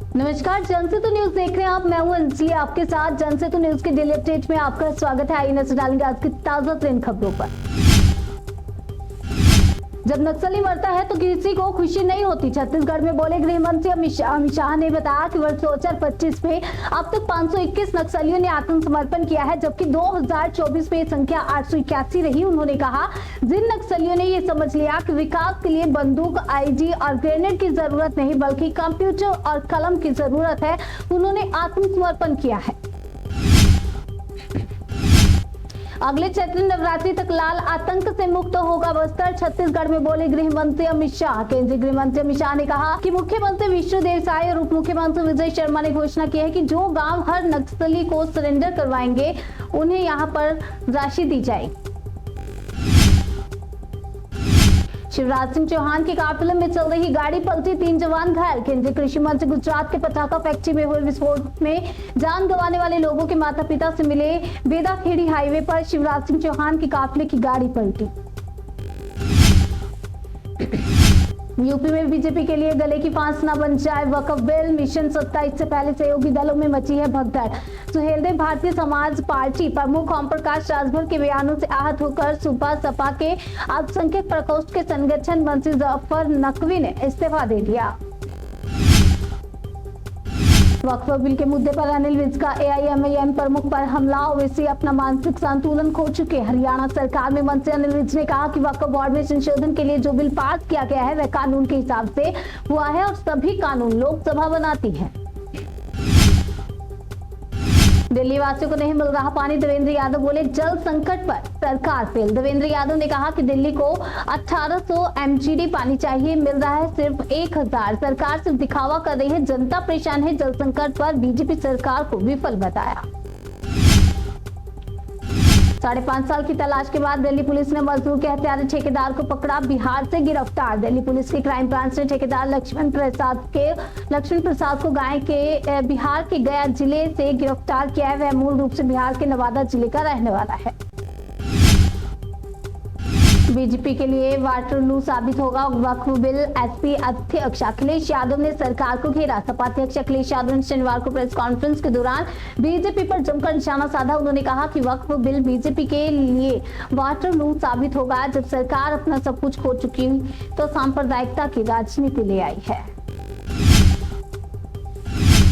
नमस्कार, जनसेतु न्यूज देख रहे हैं आप। मैं हूं अंजलि, आपके साथ जनसेतु न्यूज के डेली अपडेट में आपका स्वागत है। आइए नजर डालेंगे आज की ताजा ट्रेंड खबरों पर। जब नक्सली मरता है तो किसी को खुशी नहीं होती, छत्तीसगढ़ में बोले गृह मंत्री अमित शाह ने बताया कि वर्ष 2025 में अब तक 521 नक्सलियों ने आत्मसमर्पण किया है, जबकि 2024 में संख्या 881 रही। उन्होंने कहा, जिन नक्सलियों ने ये समझ लिया कि विकास के लिए बंदूक, आईडी और ग्रेनेड की जरूरत नहीं बल्कि कंप्यूटर और कलम की जरूरत है, उन्होंने आत्मसमर्पण किया है। अगले चैत्र नवरात्रि तक लाल आतंक से मुक्त होगा बस्तर, छत्तीसगढ़ में बोले गृह मंत्री अमित शाह। केंद्रीय गृह मंत्री अमित शाह ने कहा कि मुख्यमंत्री विष्णुदेव साय और उप मुख्यमंत्री विजय शर्मा ने घोषणा की है कि जो गांव हर नक्सली को सरेंडर करवाएंगे उन्हें यहां पर राशि दी जाएगी। शिवराज सिंह चौहान के काफिले में चल रही गाड़ी पलटी, 3 जवान घायल। केंद्रीय कृषि मंत्री गुजरात के पटाखा फैक्ट्री में हुए विस्फोट में जान गंवाने वाले लोगों के माता पिता से मिले। बेदाखेड़ी हाईवे पर शिवराज सिंह चौहान के काफिले की गाड़ी पलटी। यूपी में बीजेपी के लिए गले की फांस न बन जाए वक्फ बिल, मिशन 27 से पहले सहयोगी दलों में मची है भगदड़। सुहेलदेव भारतीय समाज पार्टी प्रमुख ओम प्रकाश राजभर के बयानों से आहत होकर सूबा सपा के अल्पसंख्यक प्रकोष्ठ के संगठन मंत्री जफर नकवी ने इस्तीफा दे दिया। वक्फ बिल के मुद्दे पर अनिल विज का एआईएमआईएम प्रमुख पर हमला, ओवैसी अपना मानसिक संतुलन खो चुके। हरियाणा सरकार में मंत्री अनिल विज ने कहा कि वक्फ बोर्ड में संशोधन के लिए जो बिल पास किया गया है वह कानून के हिसाब से हुआ है और सभी कानून लोकसभा बनाती है। दिल्ली वासियों को नहीं मिल रहा पानी, देवेंद्र यादव बोले जल संकट पर सरकार फेल। देवेंद्र यादव ने कहा कि दिल्ली को 1800 एमजीडी पानी चाहिए, मिल रहा है सिर्फ 1000। सरकार सिर्फ दिखावा कर रही है, जनता परेशान है। जल संकट पर बीजेपी सरकार को विफल बताया। 5.5 साल की तलाश के बाद दिल्ली पुलिस ने मजदूर के हत्यारे ठेकेदार को पकड़ा, बिहार से गिरफ्तार। दिल्ली पुलिस की क्राइम ब्रांच ने ठेकेदार लक्ष्मण प्रसाद को बिहार के गया जिले से गिरफ्तार किया है। वह मूल रूप से बिहार के नवादा जिले का रहने वाला है। बीजेपी के लिए वाटरलू साबित होगा वक्फ बिल, एसपी अध्यक्ष अखिलेश यादव ने सरकार को घेरा। सपा अध्यक्ष अखिलेश यादव ने शनिवार को प्रेस कॉन्फ्रेंस के दौरान बीजेपी पर जमकर निशाना साधा। उन्होंने कहा कि वक्फ बिल बीजेपी के लिए वाटरलू साबित होगा। जब सरकार अपना सब कुछ खो चुकी तो सांप्रदायिकता की राजनीति ले आई है।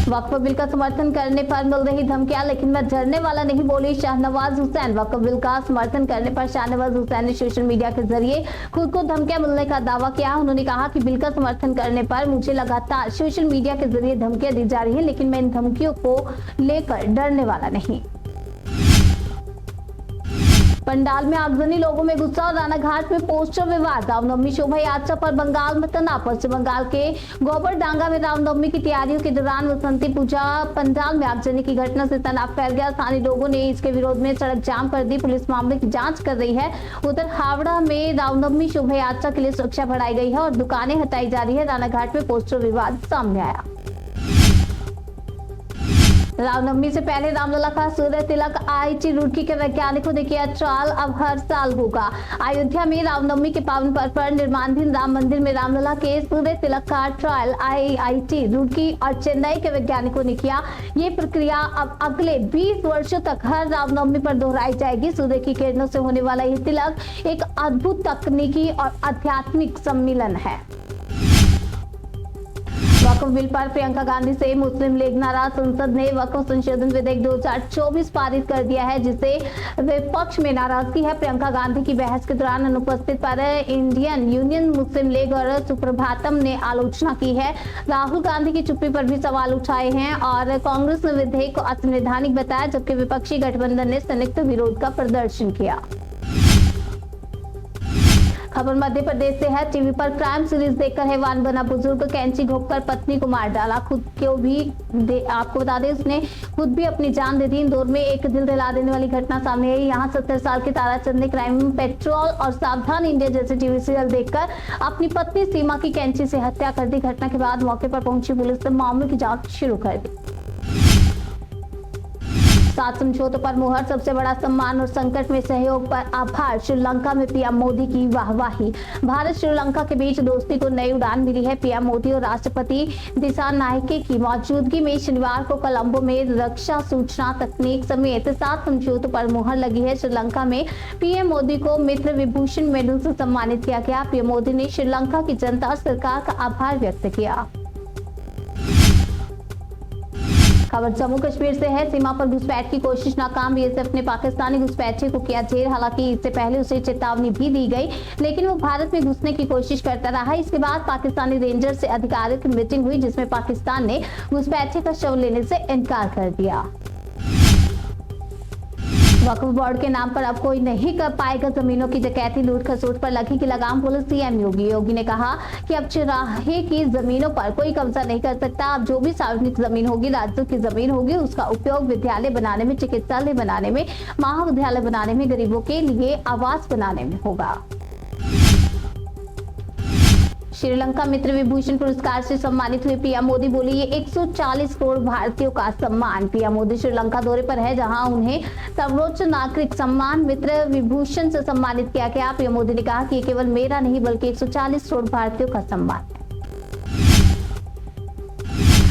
वक्फ बिल का समर्थन करने पर मिल रही धमकियां, लेकिन मैं डरने वाला नहीं, बोले शाहनवाज हुसैन। वक्फ बिल का समर्थन करने पर शाहनवाज हुसैन ने सोशल मीडिया के जरिए खुद को धमकियां मिलने का दावा किया। उन्होंने कहा कि बिल का समर्थन करने पर मुझे लगातार सोशल मीडिया के जरिए धमकियां दी जा रही है, लेकिन मैं इन धमकियों को लेकर डरने वाला नहीं। पंडाल में आगजनी, लोगों में गुस्सा और रानाघाट में पोस्टर विवाद। रामनवमी शोभा यात्रा पर बंगाल में तनाव। पश्चिम बंगाल के गोबरडांगा में रामनवमी की तैयारियों के दौरान बसंती पूजा पंडाल में आगजनी की घटना से तनाव फैल गया। स्थानीय लोगों ने इसके विरोध में सड़क जाम कर दी। पुलिस मामले की जांच कर रही है। उधर हावड़ा में रामनवमी शोभा यात्रा के लिए सुरक्षा बढ़ाई गई है और दुकानें हटाई जा रही है। रानाघाट में पोस्टर विवाद सामने आया। रामनवमी से पहले रामलला का सूर्य तिलक, आईआईटी रुड़की के वैज्ञानिकों ने किया ट्रायल, अब हर साल होगा। अयोध्या में रामनवमी के पावन पर्व पर निर्माणाधीन राम मंदिर में रामलला के सूर्य तिलक का ट्रायल आईआईटी रुड़की और चेन्नई के वैज्ञानिकों ने किया। ये प्रक्रिया अब अगले 20 वर्षों तक हर रामनवमी पर दोहराई जाएगी। सूर्य की किरणों से होने वाला ये तिलक एक अद्भुत तकनीकी और आध्यात्मिक सम्मिलन है। वक्फ बिल पर प्रियंका गांधी से मुस्लिम लीग नाराज। संसद ने वक्फ संशोधन विधेयक 2024 पारित कर दिया है, जिससे विपक्ष में नाराजगी है। प्रियंका गांधी की बहस के दौरान अनुपस्थित पर इंडियन यूनियन मुस्लिम लीग और सुप्रभातम ने आलोचना की है। राहुल गांधी की चुप्पी पर भी सवाल उठाए हैं और कांग्रेस ने विधेयक को असंवैधानिक बताया, जबकि विपक्षी गठबंधन ने संयुक्त विरोध का प्रदर्शन किया। खबर मध्य प्रदेश से है। टीवी पर क्राइम सीरीज देखकर हैवान बना बुजुर्ग, कैंची घोंपकर पत्नी को मार डाला। खुद को भी आपको बता दें, उसने खुद भी अपनी जान दे दी। इंदौर में एक दिल दिला देने वाली घटना सामने आई। यहाँ 70 साल के ताराचंद ने क्राइम पेट्रोल और सावधान इंडिया जैसे टीवी सीरियल देखकर अपनी पत्नी सीमा की कैंची से हत्या कर दी। घटना के बाद मौके पर पहुंची पुलिस ने मामले की जांच शुरू कर दी। 7 समझौतों पर मुहर, सबसे बड़ा सम्मान और संकट में सहयोग पर आभार। श्रीलंका में पीएम मोदी की वाहवाही। भारत श्रीलंका के बीच दोस्ती को नई उड़ान मिली है। पीएम मोदी और राष्ट्रपति दिसानायके की मौजूदगी में शनिवार को कोलंबो में रक्षा, सूचना तकनीक समेत 7 समझौतों पर मुहर लगी है। श्रीलंका में पीएम मोदी को मित्र विभूषण मेडल से सम्मानित किया गया। पीएम मोदी ने श्रीलंका की जनता और सरकार का आभार व्यक्त किया। खबर जम्मू कश्मीर से है। सीमा पर घुसपैठ की कोशिश नाकाम। बीएसएफ ने पाकिस्तानी घुसपैठियों को किया जेल। हालांकि इससे पहले उसे चेतावनी भी दी गई, लेकिन वो भारत में घुसने की कोशिश करता रहा। इसके बाद पाकिस्तानी रेंजर से अधिकारियों की मीटिंग हुई, जिसमें पाकिस्तान ने घुसपैठी का शव लेने से इनकार कर दिया। वक्फ बोर्ड के नाम पर अब कोई नहीं कर पाएगा जमीनों की डकैती, लूट खसोट पर लगेगी लगाम, बोले सीएम योगी। योगी ने कहा कि अब चौराहे की जमीनों पर कोई कब्जा नहीं कर सकता। अब जो भी सार्वजनिक जमीन होगी, राज्यों की जमीन होगी, उसका उपयोग विद्यालय बनाने में, चिकित्सालय बनाने में, महाविद्यालय बनाने में, गरीबों के लिए आवास बनाने में होगा। श्रीलंका मित्र विभूषण पुरस्कार से सम्मानित हुए पीएम मोदी, बोले ये 140 करोड़ भारतीयों का सम्मान। पीएम मोदी श्रीलंका दौरे पर है, जहां उन्हें सर्वोच्च नागरिक सम्मान मित्र विभूषण से सम्मानित किया गया। पीएम मोदी ने कहा कि ये केवल मेरा नहीं बल्कि 140 करोड़ भारतीयों का सम्मान है।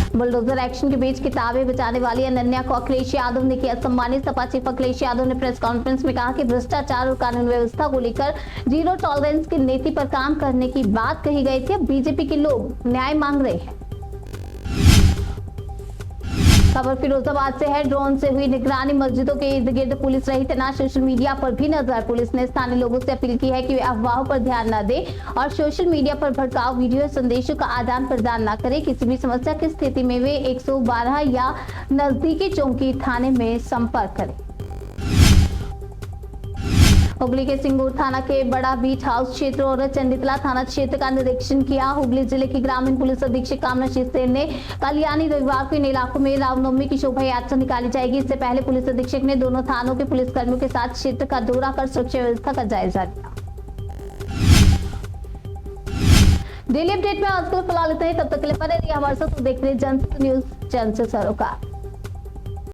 बुलडोजर एक्शन के बीच किताबें बचाने वाली अनन्या को अखिलेश यादव ने किया सम्मानित। सपा चीफ अखिलेश यादव ने प्रेस कॉन्फ्रेंस में कहा कि भ्रष्टाचार और कानून व्यवस्था को लेकर जीरो टॉलरेंस की नीति पर काम करने की बात कही गई थी। अब बीजेपी के लोग न्याय मांग रहे हैं। खबर फिरोजाबाद से है। ड्रोन से हुई निगरानी, मस्जिदों के इर्द गिर्द पुलिस रही तैनात। सोशल मीडिया पर भी नजर। पुलिस ने स्थानीय लोगों से अपील की है कि वे अफवाहों पर ध्यान न दें और सोशल मीडिया पर भड़काऊ वीडियो संदेशों का आदान प्रदान न करें। किसी भी समस्या की स्थिति में वे 112 या नजदीकी चौकी थाने में संपर्क करें। हुगली के सिंगूर थाना के बड़ा बीच हाउस क्षेत्र और चंडितला थाना क्षेत्र का निरीक्षण किया। हुगली जिले की ग्रामीण पुलिस अधीक्षक कामनाशीष सेन ने कल यानी रविवार को इन इलाकों में रामनवमी की शोभा यात्रा निकाली जाएगी। इससे पहले पुलिस अधीक्षक ने दोनों थानों के पुलिसकर्मियों के साथ क्षेत्र का दौरा कर सुरक्षा व्यवस्था का जायजा लिया। डेली अपडेट में आजकल फिलहाल इतना ही। तब तक के लिए बने रहिए हमारे साथ। देखते रहिए जनसत्ता न्यूज, जन से सरोकार।